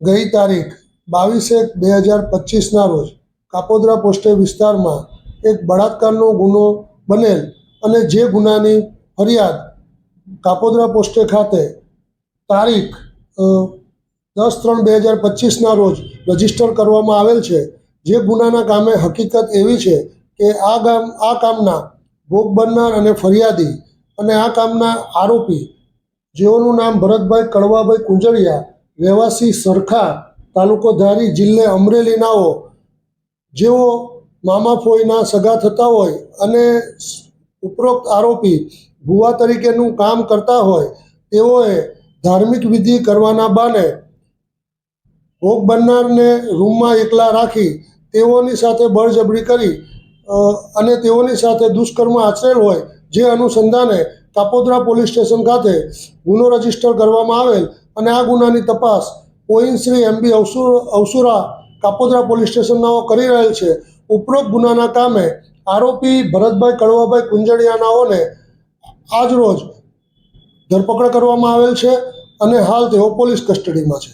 ગઈ તારીખ 22/1/2025ના રોજ કાપોદ્રા પોસ્ટે વિસ્તારમાં એક બળાત્કારનો ગુનો બનેલ અને જે ગુનાની ફરિયાદ કાપોદ્રા પોસ્ટે ખાતે તારીખ 10/3/2025ના રોજ રજીસ્ટર કરવામાં આવેલ છે। જે ગુનાના કામે હકીકત એવી છે કે આ કામના ભોગ બનનાર અને ફરિયાદી અને આ કામના આરોપી જેઓનું નામ ભરતભાઈ કડવાભાઈ કુંજળિયા રહેવાસી સરખા તાલુકો ધારી જિલ્લે અમરેલીનાઓ જેઓ મામા ફોઈના સગા થતા હોય અને ઉપરોક્ત આરોપી ભુવા તરીકેનું કામ કરતા હોય તેઓએ ધાર્મિક વિધિ કરવાના બહાને ભોગ બનનારને રૂમમાં એકલા રાખી તેઓની સાથે બળજબરી કરી અને તેઓની સાથે દુષ્કર્મ આચરેલ હોય જે અનુસંધાને કાપોદ્રા પોલીસ સ્ટેશન ખાતે ગુનો રજીસ્ટર કરવામાં આવેલ અને આ ગુનાની તપાસ શ્રી MB અવસુરા કાપોદ્રા પોલીસ સ્ટેશનનાઓ કરી રહેલ છે। ઉપરોક્ત ગુનાના કામે આરોપી ભરતભાઈ કડવાભાઈ કુંજળિયાનાઓને આજ રોજ ધરપકડ કરવામાં આવેલ છે અને હાલ તેઓ પોલીસ કસ્ટડીમાં છે।